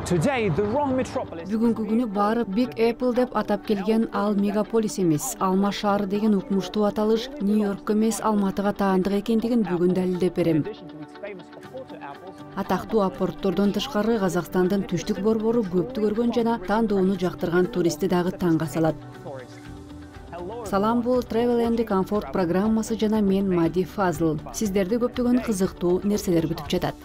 Бүгүнкү күнү баары Big Apple деп атап келген ал мегаполис эмес, алма шаары деген укмуштуу аталыш Нью-Йорк эмес, Алматыга таандык экендигин бүгүн далилдеп берем. Атактуу апорттордон тышкары Казакстандын түштүк борбору көптү көргөн жана тандоону жактырган туристти дагы таңга салат. Салам, бул Travel and Comfort программасы жана мен Мади Фазыл. Сиздерди көптөгөн кызыктуу нерселер күтүп жатат.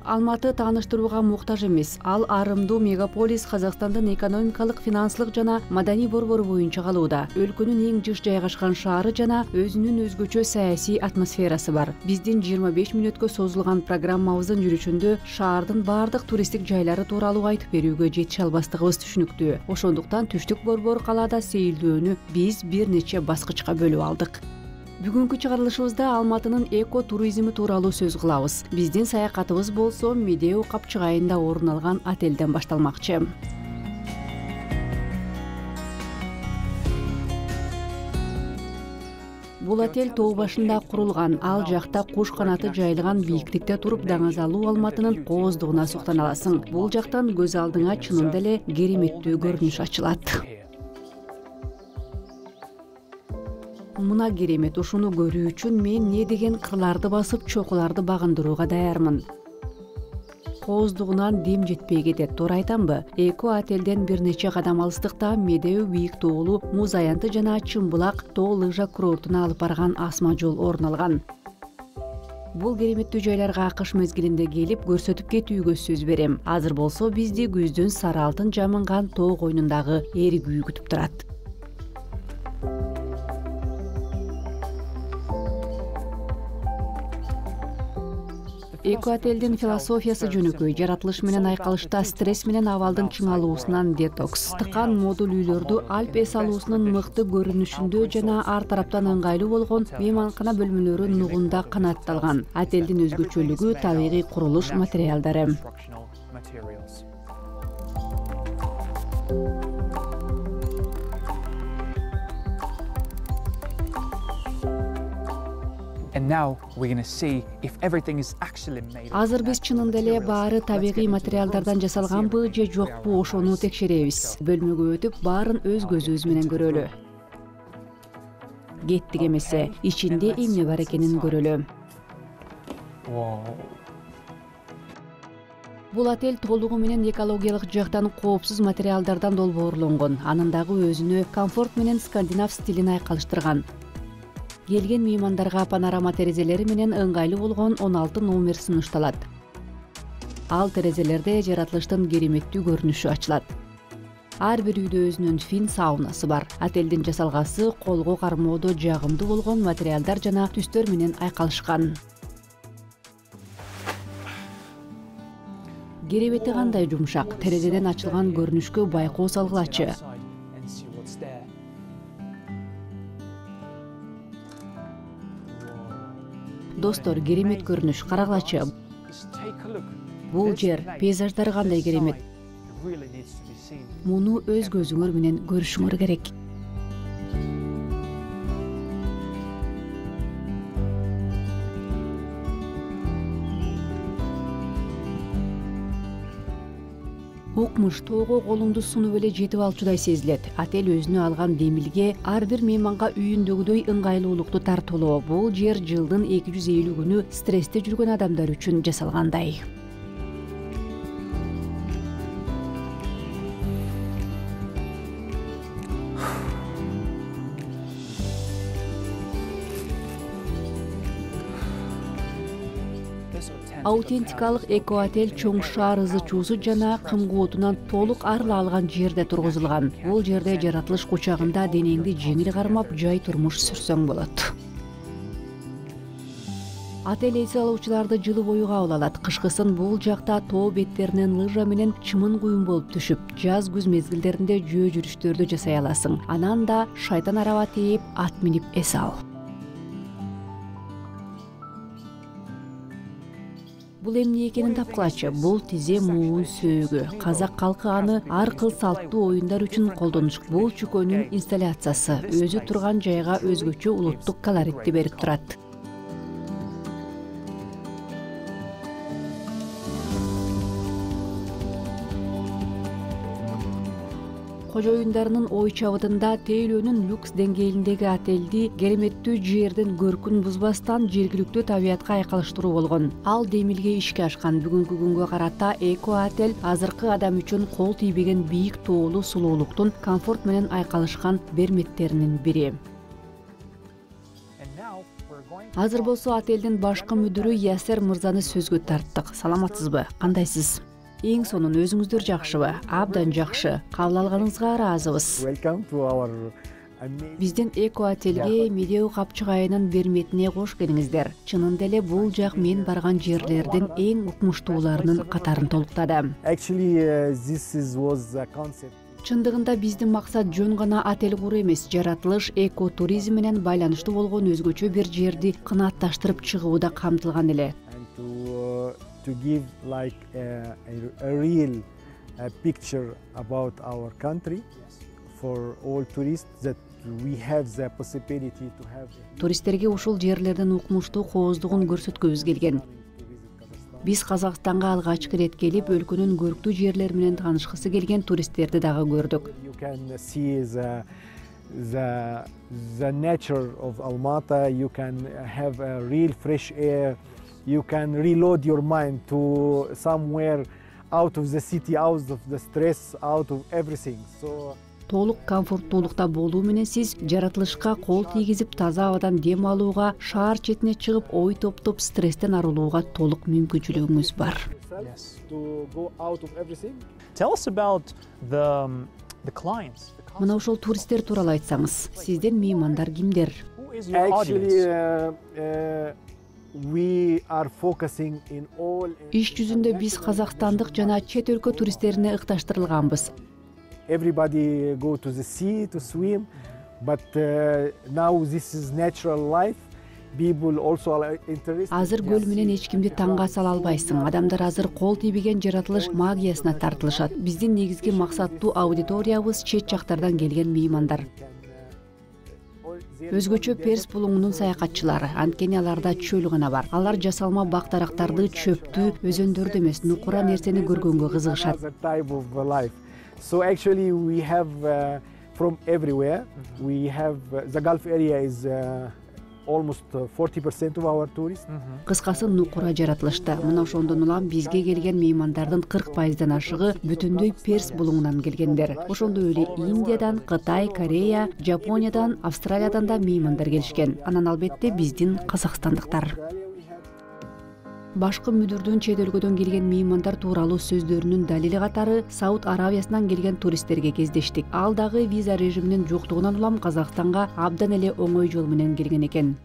Алматы тааныштырууга муктаж эмес. Ал арымдуу мегаполис Казакстандын экономикалык, финансылык жана маданий борбору боюнча калууда. Өлкөнүн эң жыш жайгашкан шаары жана өзүнүн өзгөчө саясий атмосферасы бар. Биздин 25 мүнөткө созулган программабыздын жүрүшүндө шаардын бардык туристтик жайлары тууралуу айтып берүүгө жетише албастыгыбыз түшүнүктүү. Ошондуктан түштүк борбор калаада сейилдөөнү биз бир нече баскычка бөлүп алдык. Бүгүнкү чыгарылышыбызда Алматынын эко туризми тууралуу сөз кылабыз. Биздин саякатыбыз болсо Медеу капчыгайында орун алган отелден башталмакчы. Бул отель тоо башында курулган. Ал жакта куш канаты жайылган бийиктикте туруп даңазалуу Алматынын кооздугуна суктана аласың. Бул жактан көз алдыңа чынында эле кереметтүү көрүнүш ачылат. Мына керемет, ушуну көрүү үчүн мен не деген кырларды басып чокуларды багындырууга даярмын. Кооздугунан дем жетпей кетет, туура айтамбы? Эко отелден бир нече кадам алыстыкта Медеу бийик тоолуу муз аянты жана Чымбулак тоо лыжа курортуна алып барган асма жол орун алган. Бул кереметтүү жайларга кыш мезгилинде келип көрсөтүп кетүүгө сөз берем. Азыр болсо бизди күздүн сары алтын жамынган тоо койнундагы эри күйүү күтүп турат. Эко отелдин философиясы жөнөкөй, жаратылыш менен айкалышта стресс менен абалдын чыңалуусунан детокс. Тыкан модуль үйлөрдү Альп эс алуусунун мыкты көрүнүшүндө жана ар тараптан ыңгайлуу болгон мейманкана бөлмөлөрү нугунда канатталган. Отелдин өзгөчөлүгү табигый курулуш материалдары. Азыр биз чынында эле баары табигый материалдардан жасалганбы же жокпу, ошону текшеребиз. Бөлмөгө өтүп, баарын өз көзүбүз менен көрөлү. Кеттик эмесе, ичинде эмне бар экенин көрөлү. Бул отель толугу менен экологиялык жактан коопсуз материалдардан долбоорлонгон. Анын дагы өзүнө комфорт менен скандинав стилин айкалыштырган. Келген меймандарга панорама терезелери менен ыңгайлуу болгон 16 номер сунушталат. Ал терезелерде жаратылыштын кереметтүү көрүнүшү ачылат. Ар бир үйдө өзүнүн фин саунасы бар. Отелдин жасалгасы колго кармоодо жагымдуу болгон материалдар жана түстөр менен айкалышкан. Керебети кандай жумшак, терезеден ачылган көрүнүшкө байкоо салгылачы. Достор, керемет көрүнүш, карагылачы. Бул жер, пейзаждар кандай керемет. Муну өз көзүңөр менен көрүшүңөр керек. Укмуш тоого колуңду сунуп эле жетип алчудай сезилет. Отель өзүнө алган демилге ар бир мейманга үйүндөгүдөй ыңгайлуулукту тартуулоо. Бул жер жылдын 250 күнү стрессте жүргөн адамдар үчүн жасалгандай. Аутентикалык эко отель чоң шаар ызы чуусу жана кымкоотунан толук арыла алган жерде тургузулган. Бул жерде жаратылыш кучагында денеңди жеңил кармап жай турмуш сүрсөң болот. Отель эс алуучуларды жылы бою кабыл алат. Кышкысын бул жакта тоо беттеринен лыжа менен чымын куюм болуп түшүп, жаз күз мезгилдеринде жөө жүрүштөрдү жасай аласың. Анан да шайтан араба тээп, ат минип эс ал. Бул эмне экенин тапкылачы. Бул тизе муун сөөгү. Казак калкы аны ар кыл салттуу оюндар үчүн колдонуш. Бул чүкөнүн инсталляциясы өзү турган жайга өзгөчө улуттук колоритти берип турат. Кожо оюндарынын ой чабытында тейлөөнүн люкс деңгээлиндеги отелди кереметтүү жердин көркүн бузбастан жергиликтүү табиятка айкалыштыруу болгон. Ал демилге ишке ашкан. Бүгүнкү күнгө карата эко отель азыркы адам үчүн кол тийбеген бийик тоолуу сулуулуктун комфорт менен айкалышкан берметтеринин бири. Азыр болсо отелдин башкы мүдүрү Ясер мырзаны сөзгө тарттык. Саламатсызбы? Кандайсыз? Эң сонун өзүңүздөр жакшыбы? Абдан жакшы. Кабыл алганыңызга ыраазыбыз. Биздин эко отелге Медеу капчыгайынын берметине кош келиңиздер. Чынында эле бул жак мен барган жерлердин эң укмуштууларынын катарын толуктады. Чындыгында биздин максат жөн гана отель куруу эмес, жаратылыш эко туризм менен байланыштуу болгон өзгөчө бир жерди канаатташтырып чыгуу да камтылган эле. To give like a real picture about our country for all tourists that we have the possibility to have. Туристтерге ушул жерлердин укмуштуу кооздугун көрсөткүбүз келген. Биз Казакстанга алгачкы ирет келип, өлкөнүн көрктүү жерлери менен таанышкысы келген туристтерди дагы көрдүк. You can see the nature of Almaty. You can have a real fresh air. You can reload your mind to somewhere out of the city, out of the stress, out of everything. So толук комфорттуулукта болуу менен сиз жаратылышка кол тийгизип, таза абадан дем алууга, шаар четине чыгып, ой топтоп, стресстен арылууга толук мүмкүнчүлүгүңүз бар. To go out of everything. Tell us about the clients. Мына ошол туристтер тууралуу айтсаңыз, сиздин меймандар кимдер? Who is your audience? We are focusing in all. Иш жүзүндө биз казакстандык жана чет өлкө туристтерине ыкташтырылганбыз. Everybody go to the sea to swim, but now this is natural life. People also are interested. Азыр көл менен эч кимди таңга сала албайсың. Адамдар азыр кол тийбеген жаратылыш магиясына тартылышат. Биздин негизги максаттуу аудиториябыз чет жактардан келген меймандар. Өзгөчө Перс булуңунун саякатчылары, анткени аларда чөл гана бар. Алар жасалма бак-дарактарды, чөптү, өзөндөрдү эмес, нукура нерсени көргөнгө кызыгышат. So actually we have from everywhere. We have the Gulf area is almost 40% of our tourists. Кыскасы нукура жаратылышта. Мына ошондон улам бизге келген меймандардын 40%дан ашыгы бүтүндөй Перс булуңунан келгендер. Ошондой эле Индиядан, Кытай, Корея, Жапониядан, Австралиядан да меймандар келишкен. Анан албетте биздин казакстандыктар. Башкы мүдүрдүн чет өлкөдөн келген меймандар тууралуу сөздөрүнүн далили катары Сауд Аравиясынан келген туристтерге кездештик. Ал дагы виза режиминин жоктугунан улам Казакстанга абдан эле оңой жол менен келген экен.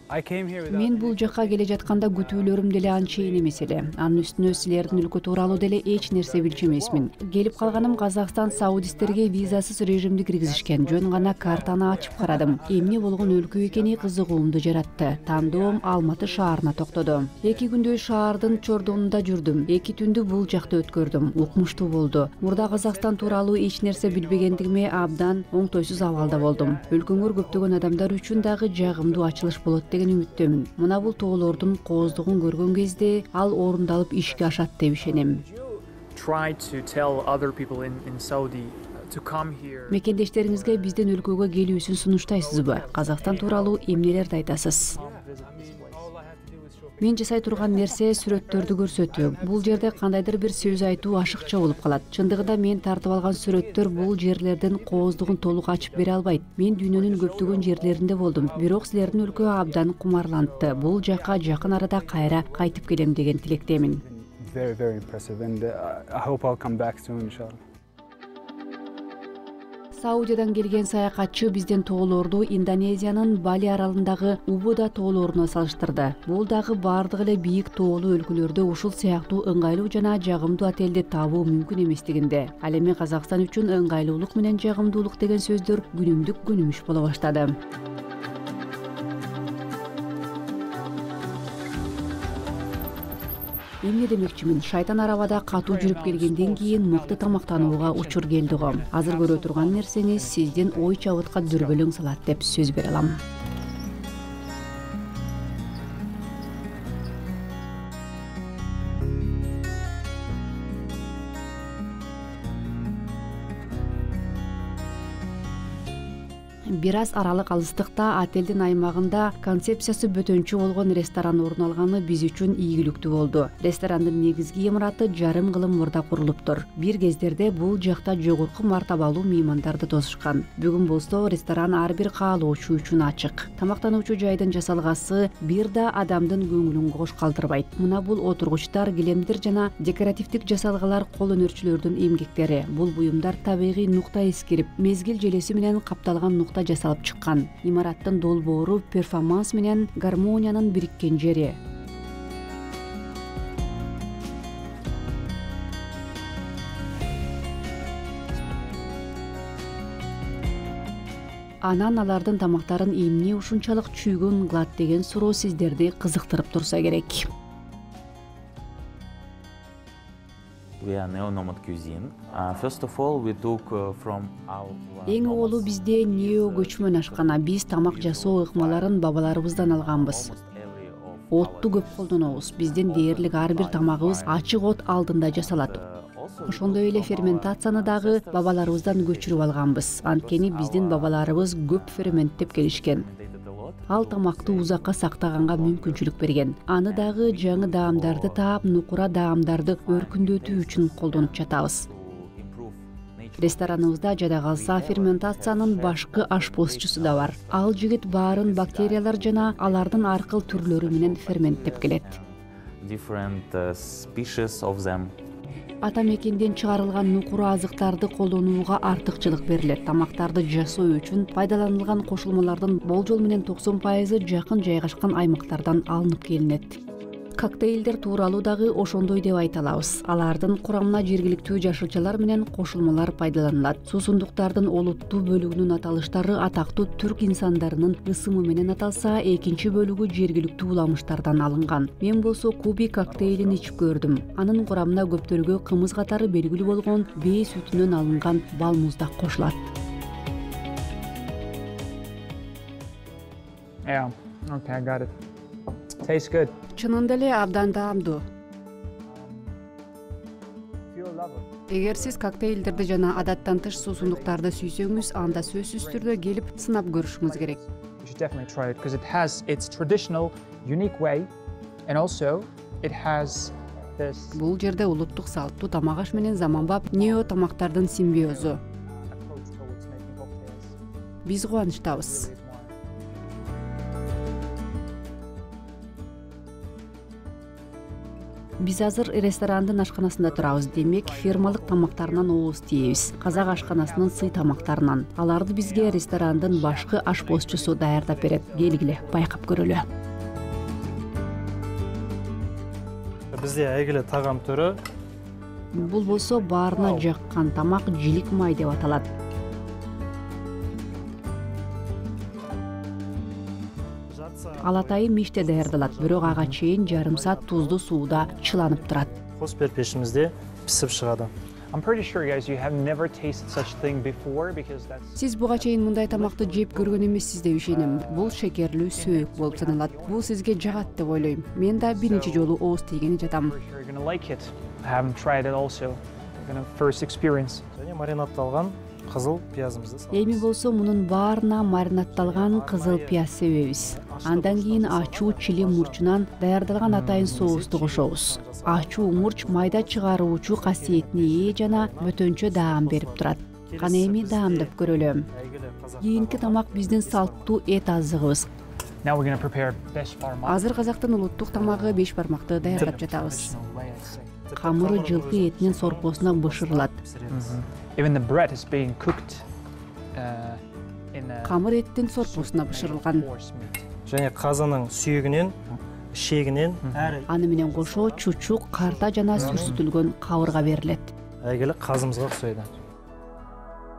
Мен бул жакка келе жатканда күтүүлөрүм деле анчейин эмес эле. Анын үстүнө силердин өлкө тууралуу деле эч нерсе билчү эмесмин. Келип калганым Казакстан саудисттерге визасыз режимди киргизишкен. Жөн гана картаны ачып карадым. Эмне болгон өлкө экени кызыгуумду жаратты. Тандоом Алматы шаарына токтоду. 2 күндөй шаардын чордонунда жүрдүм. 2 түндү бул жакта өткөрдүм. Укмуштуу болду. Мурда Казакстан тууралуу эч нерсе билбегендигиме абдан оңтойсуз абалда болдум. Өлкөңөр көптөгөн адамдар үчүн дагы жагымдуу ачылыш болот деген үмүттөмүн. Мына бул тоолордун кооздугун көргөн кезде ал орундалып ишке ашат деп ишенем. Мекендештериңизге биздин өлкөгө келүүсүн сунуштайсызбы? Казакстан тууралуу эмнелерди айтасыз? Мен жасай турган нерсе сүрөттөрдү көрсөтүү. Бул жерде кандайдыр бир сөз айтуу ашыкча болуп калат. Чындыгында мен тартып алган сүрөттөр бул жерлердин кооздугун толук ачып бере албайт. Мен дүйнөнүн көптөгөн жерлеринде болдум. Бирок силердин өлкө абдан кумарлантты. Бул жакка жакын арада кайра кайтып келем деген тилектемин. Very impressive and I hope I'll come back soon inshallah. Саудиядан келген саякатчы биздин тоолорду Индонезиянын Бали аралындагы Убуда тоолоруна салыштырды. Бул дагы бардык эле бийик тоолуу өлкөлөрдө ушул сыяктуу ыңгайлуу жана жагымдуу отелди табуу мүмкүн эместигинде. Ал эми Казакстан үчүн ыңгайлуулук менен жагымдуулук деген сөздөр күнүмдүк күнүмүш боло баштады. Эмне демекчимин, шайтан арабада катуу жүрүп келгенден кийин мыкты тамактанууга учур келди го. Азыр көрө турган нерсени сиздин ой чабытка дүрбөлөң салат деп сөз бере алам. Бир аз аралык алыстыкта отелдин аймагында концепциясы бөтөнчү болгон ресторан орун алганы биз үчүн ийгиликтүү болду. Ресторандын негизги имараты жарым кылым мурда курулуптур. Бир кездерде бул жакта жогорку мартабалуу меймандарды тосушкан. Бүгүн болсо ресторан ар бир каалоочу үчүн ачык. Тамактануучу жайдын жасалгасы бир да адамдын көңүлүн кош калтырбайт. Мына бул отургучтар, килемдер жана декоративдик жасалгалар кол өнөрчүлөрдүн эмгектери. Бул буюмдар табигый нукта эскирип, мезгил желеси менен капталган нукта жасалып чыккан. Имараттын долбоору перформанс менен гармониянын бириккен жери. Анан алардын тамактарын эмне ушунчалык чүйгүн кылат деген суроо сиздерди кызыктырып турса керек. We are neo-nomad cuisine. First of all, we took from our. Эң оолу бизде нео көчмөн ашкана. Биз тамак жасоо ыкмаларын бабаларыбыздан алганбыз. Отту көп колдонобуз. Биздин дээрлик ар бир тамагыбыз ачык от алдында жасалат. Ошондой эле ферментацияны дагы бабаларыбыздан көчүрүп алганбыз. Анткени биздин бабаларыбыз көп ферменттеп келишкен. Ал тамакты узакка сактаганга мүмкүнчүлүк берген. Аны дагы жаңы даамдарды таап, нукура даамдарды өркүндөтүү үчүн колдонуп жатабыз. Рестораныбызда жада калса ферментациянын башкы ашпозчусу да бар. Ал жигит баарын бактериялар жана алардын аркыл түрлөрү менен ферменттеп келет. Different species of them. Ата мекенден чыгарылган нукура азыктарды колдонууга артыкчылык берилет. Тамактарды жасоо үчүн пайдаланылган кошулмалардын болжол менен 90% жакын жайгашкан аймактардан алынып келинет. Коктейлдер тууралуу дагы ошондой деп айта алабыз. Алардын курамына жергиликтүү жашылчалар менен кошулмалар пайдаланылат. Суусундуктардын олуттуу бөлүгүнүн аталыштары атактуу түрк инсандарынын ысымы менен аталса, экинчи бөлүгү жергиликтүү уламыштардан алынган. Мен болсо куби коктейлин ичип көрдүм. Анын курамына көптөргө кымыз катары белгилүү болгон бээ сүтүнөн алынган бал муздак кошулат. Yeah. Okay, I got it. Tastes good. Чынында эле абдан даамдуу. If you're a lover. Эгер сиз коктейлдерди жана адаттан тыш суусундуктарды сүйсөңүз, анда сөзсүз түрдө келип сынап көрүшүңүз керек. You should definitely try it because it has its traditional, unique way, and also it has this Бул жерде улуттук салттуу тамак аш менен заманбап нео тамактардын симбиозу. approach towards making cocktails. Биз кубанычтабыз. Биз азыр ресторандын ашканасында турабыз. Демек, фермалык тамактарынан ооз тийебиз. Казак ашканасынын сый тамактарынан. Аларды бизге ресторандын башкы ашпозчусу даярдап берет. Келгиле, байкап көрөлү. Бизде әйгілі тағам түрі Бул болсо баарына жаккан тамак жилик май деп аталат. Алатайы миште даярдалат, бирок ага чейин жарым саат туздуу сууда чыланып турат. қос бер пешімізде пісіп шығады. I'm pretty sure, guys, you have never tasted such thing before because that's. Сиз буга чейин мындай тамакты жеп көргөн эмессиз деп ишенем. Бул шекерлүү сөөк болуп саналат. Бул сизге жагат деп ойлойм. Мен да биринчи жолу ооз тийгени жатам. Pretty sure you're gonna like it. I haven't tried it also. I'm gonna first experience. Және маринатталған қызыл пиязымызды саламыз. Эми болсо мунун баарына маринатталган кызыл пияз себебиз. Андан кийин ачуу чили мурчунан даярдалган атайын соусту кошобуз. Ачуу мурч майда чыгаруучу касиетине ээ жана бөтөнчө даам берип турат. Кана эми даамдап көрөлү. Әйгілі қазақ. Кийинки тамак биздин салттуу эт азыгыбыз. Now we're gonna prepare best barmak. Азыр казактын улуттук тамагы беш бармакты даярдап жатабыз. Камыры жылкы этинин сорпосуна бышырылат. Even the bread is being cooked in a Камыр эттин сорпосуна бышырылган. horse meat. Және қазының сүйегінен, ішегінен әрі Аны менен кошо чучук, карта жана сүрсүтүлгөн кабырга берилет. әйгілі қазымызға ұқсайды.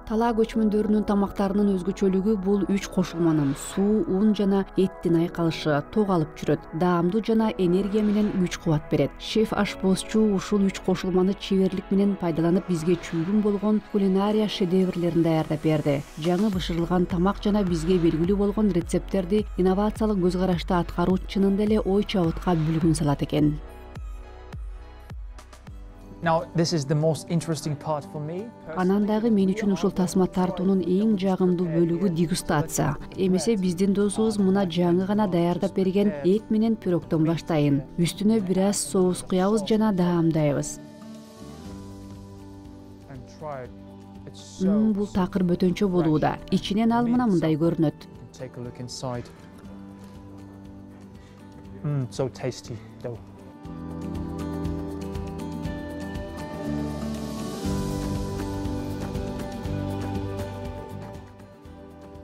Талаа көчмөндөрүнүн тамактарынын өзгөчөлүгү бул 3 кошулманын суу, ун жана эттин айкалышы ток алып жүрөт, даамдуу жана энергия менен күч-кубат берет. Шеф ашпозчу ушул 3 кошулманы чеберлик менен пайдаланып бизге чүйгүн болгон кулинария шедеврлерин даярдап берди. Жаңы бышырылган тамак жана бизге белгилүү болгон рецепттерди инновациялык көз карашты аткаруу чынында эле ой чабытка бүлгүн салат экен. Now, this is the most interesting part for me. Анан дагы мен үчүн ушул тасма тартуунун эң жагымдуу бөлүгү дегустация. Эмесе биздин досубуз мына жаңы гана даярдап берген эт менен пирогдон баштайын. Үстүнө бир аз соус куябыз жана даамдайбыз. And try it. It's so Бул такыр бөтөнчө болууда. Ичинен ал мына мындай көрүнөт. Take a look inside. So tasty though.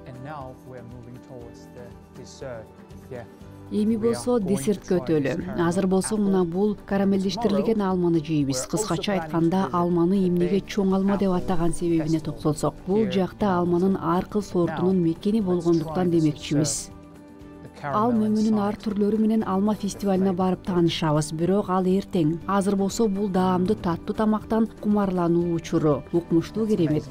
And now we're moving towards the dessert. Yeah. Эми болсо десертке өтөлү. Азыр болсо мына бул карамелдештирилген алманы жейбиз. Кыскача айтканда, алманы эмнеге чоң алма деп атаган себебине токтолсок, бул жакта алманын ар кыл сортунун мекени болгондуктан демекчибиз. Ал мөмүнүн ар түрлөрү менен алма фестивалына барып таанышабыз, бирок ал эртең. Азыр болсо бул даамдуу таттуу тамактан кумарлануу учуру, укмуштуу керемет.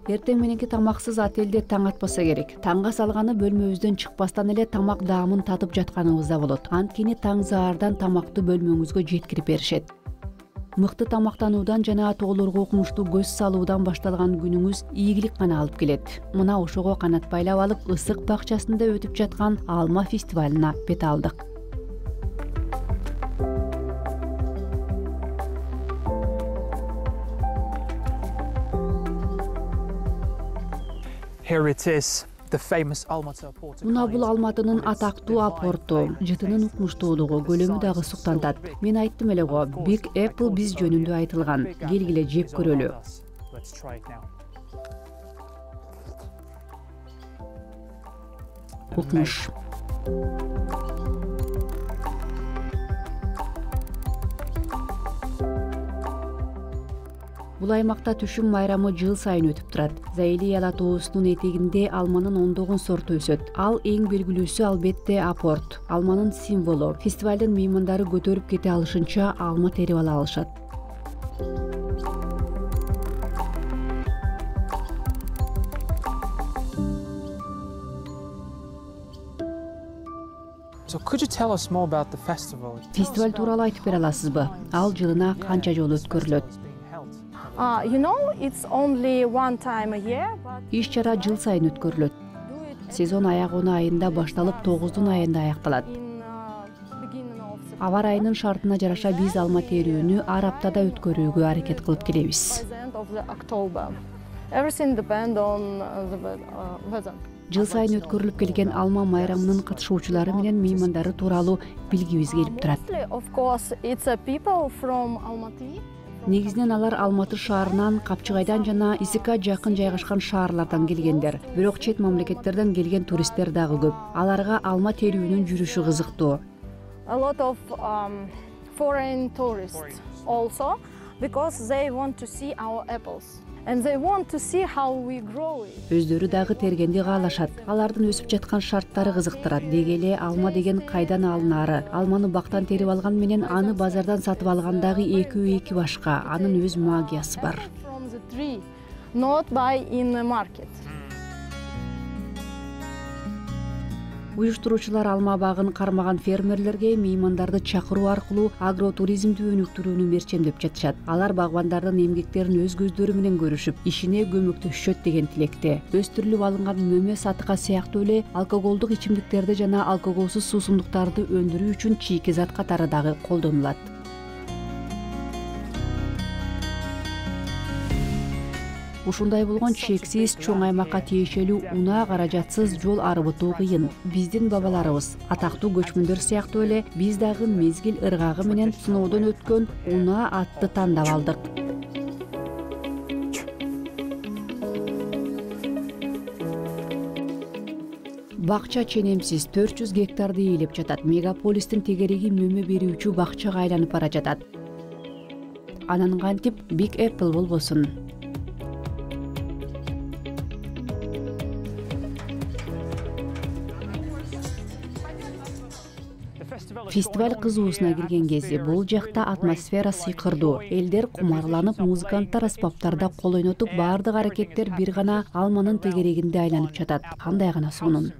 Эртең мененки тамаксыз отелде таң атпаса керек. Таңга салганы бөлмөбүздөн чыкпастан эле тамак даамын татып жатканыбызда болот. Анткени таң заардан тамакты бөлмөңүзгө жеткирип беришет. Мыкты тамактануудан жана тоолорго укмуштуу көз салуудан башталган күнүңүз ийгилик гана алып келет. Мына ошого канат байлап алып, ысык бакчасында өтүп жаткан алма фестивалына бет алдык. Here it is, the famous Almaty port. Мына бул Алматынын атактуу апорту, жытынын укмуштуулугу, көлөмү дагы суктантат. Мен айттым эле го, Big Apple биз жөнүндө айтылган. Келгиле жеп көрөлү. Let's try it now. Укмуш. Бул аймакта түшүм майрамы жыл сайын өтүп турат. Заилия тоосунун этегинде алманын ондогон сорту өсөт. Ал эң белгилүүсү албетте апорт, алманын символу. Фестивалдын меймандары көтөрүп кете алышынча алма терип ала алышат. So could you tell us more about the festival? Фестиваль тууралуу айтып бере аласызбы? Ал жылына канча жолу өткөрүлөт? It's only one time a year, but Иш-чара жыл сайын өткөрүлөт. Сезон аягына айында башталып 9 айында аякталат. in beginning of Аба райынын шартына жараша биз алма терүүнү ар аптада өткөрүүгө аракет кылып келебиз. the end of the October. Everything depends on the weather. Жыл сайын өткөрүлүп келген алма майрамынын катышуучулары менен меймандары тууралуу билгибиз келип турат. Of course, it's people from Almaty. Негизинен алар Алматы шаарынан, Капчыгайдан жана Исика жакын жайгашкан шаарлардан келгендер. Бирок чет мамлекеттерден келген туристтер дагы көп. Аларга алма терүүнүн жүрүшү кызыктуу. A lot of foreign tourists also, because they want to see our apples and they want to see how we grow it. Өздөрү дагы тергенди каалашат. Алардын өсүп жаткан шарттары кызыктырат. Деги эле алма деген кайдан алынары, алманы бактан терип алган менен аны базардан сатып алгандагы эки башка, анын өз магиясы бар. From the tree, not buy in the market. Уюштуруучулар алма багын кармаган фермерлерге меймандарды чакыруу аркылуу агротуризмди өнүктүрүүнү мерчемдеп жатышат. Алар багбандардын эмгектерин өз көздөрү менен көрүшүп, ишине көмөктөшөт деген тилекте. Өстүрүлүп алынган мөмө сатыка сыяктуу эле алкоголдук ичимдиктерди жана алкоголсуз суусундуктарды өндүрүү үчүн чийки зат катары дагы колдонулат. Ушундай болгон чексиз чоң аймакка тиешелүү унаа каражатсыз жол арбытуу кыйын. Биздин бабаларыбыз, атактуу көчмөндөр сыяктуу эле биз дагы мезгил ыргагы менен сыноодон өткөн унаа атты тандап алдык. Бакча ченемсиз 400 гектарды ээлеп жатат. Мегаполистин тегереги мөмө берүүчү бакчага айланып бара жатат. Анан кантип Big Apple болбосун. Фестиваль кызуусуна кирген кезде бул жакта атмосфера сыйкырдуу. Элдер кумарланып, музыканттар аспаптарда кол ойнотуп, баардык аракеттер бир гана алманын тегерегинде айланып жатат. Кандай гана сонун.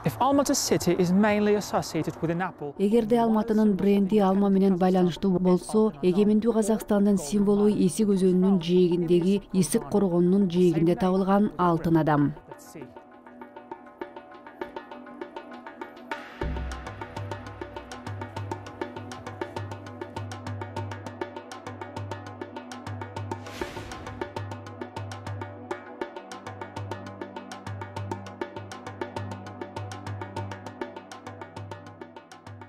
If Almaty city is mainly associated with an apple, Эгерде Алматынын бренди алма менен байланыштуу болсо, эгемендүү Казакстандын символу Эсик өзөнүнүн жээгиндеги Исик коргонунун жээгинде табылган алтын адам. let's see.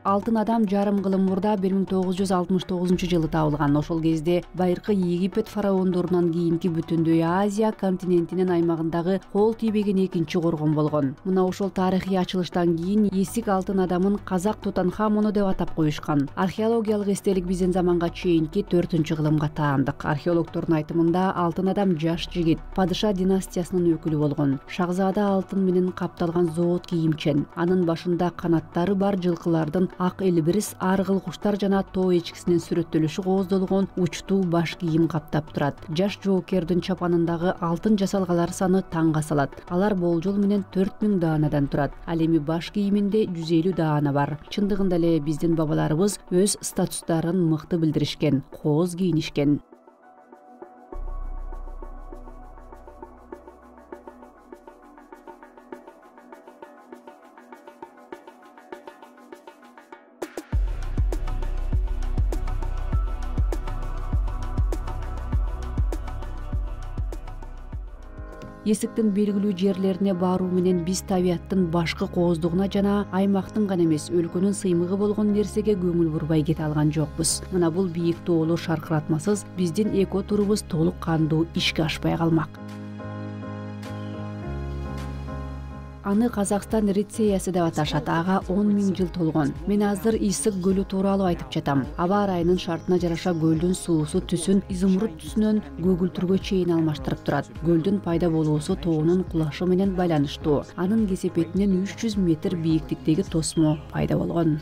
Алтын адам жарым кылым мурда 1969 табылган. Ошол кезде байыркы Египет фараондорунан кийинки бүтүндөй Азия континентинин аймагындагы кол тийбеген экинчи коргон болгон. Мына ошол тарыхый ачылыштан кийин Эсик алтын адамын Казак Тутанхамону деп атап коюшкан. Археологиялык эстелик биздин заманга чейинки 4-кылымга таандык. Археологдордун айтымында алтын адам жаш жигит, падыша династиясынын өкүлү болгон. Шахзада алтын менен капталган зоот кийимчен. Анын башында канаттары бар жылкылардын ак элбирис, аргыл куштар жана тоо эчкисинин сүрөттөлүшү кооздолгон учтуу баш кийим каптап турат. Жаш жоокердин чапанындагы алтын жасалгалар саны таңга салат. Алар болжол менен 4000 даанадан турат. Ал эми баш кийиминде 150 даана бар. Чындыгында эле биздин бабаларыбыз өз статустарын мыкты билдиришкен, кооз кийинишкен. Эсиктин белгилүү жерлерине баруу менен биз табияттын башкы кооздугуна жана аймактын гана эмес, өлкөнүн сыймыгы болгон нерсеге көңүл бурбай кете алган жокпуз. Мына бул бийик тоолу шаркыратмасыз биздин эко турубуз толук кандуу ишке ашпай калмак. Аны Казакстан Рицеясы деп аташат. Ага 10 000 жыл толгон. Мен азыр Исик көлү тууралуу айтып жатам. Аба ырайынын шартына жараша көлдүн суусу түсүн изумруд түсүнөн көгүлтүргө чейин алмаштырып турат. Көлдүн пайда болуусу тоонун кулашы менен байланыштуу. Анын кесепетинен 300 метр бийиктиктеги тосмо пайда болгон.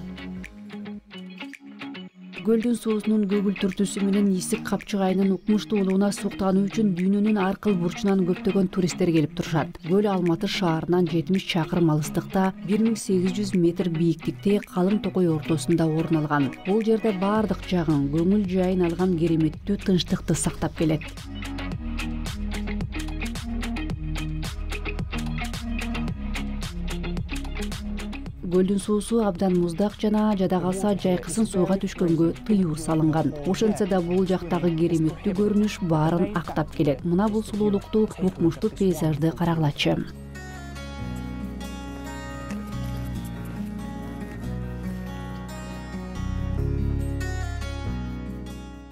Көлдүн суусунун көгүлтүр түсү менен Исик капчыгайынын укмуштуулугуна суктануу үчүн дүйнөнүн ар кыл бурчунан көптөгөн туристтер келип турушат. Көл Алматы шаарынан 70 чакырым алыстыкта 1800 метр бийиктикте калың токой ортосунда орун алган. Бул жерде баардык жагын, көңүл жайын алган кереметтүү тынчтыкты сактап келет. Көлдүн суусу абдан муздак жана жада калса жайкысын сууга түшкөнгө тыюу салынган. Ошентсе да бул жактагы кереметтүү көрүнүш баарын актап келет. Мына бул сулуулукту, укмуштуу пейзажды карагылачы.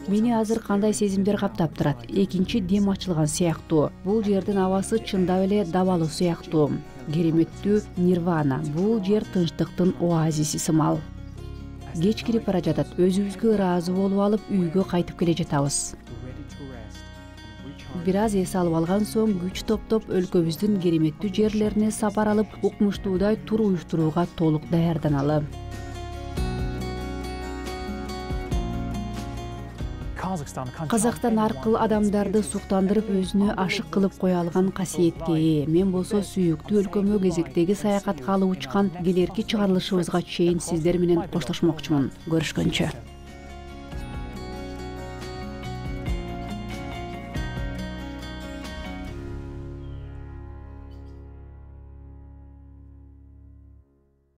Мени азыр кандай сезимдер каптап турат? Экинчи дем ачылган сыяктуу. Бул жердин абасы чындап эле дабалуу сыяктуу. Кереметтүү нирвана. Бул жер тынчтыктын оазиси сымал. Кеч кирип бара жатат. Өзүбүзгө ыраазы болуп алып, үйгө кайтып келе жатабыз. Бир аз эс алып алган соң күч топтоп өлкөбүздүн кереметтүү жерлерине сапар алып, укмуштуудай тур уюштурууга толук даярданалы. Казакстан аркыл адамдарды суктандырып өзүнө ашык кылып кое алган касиетке ээ. Мен болсо сүйүктүү өлкөмө кезектеги саякатка алып учкан келерки чыгарылышыбызга чейин сиздер менен коштошмокчумун. Көрүшкөнчө.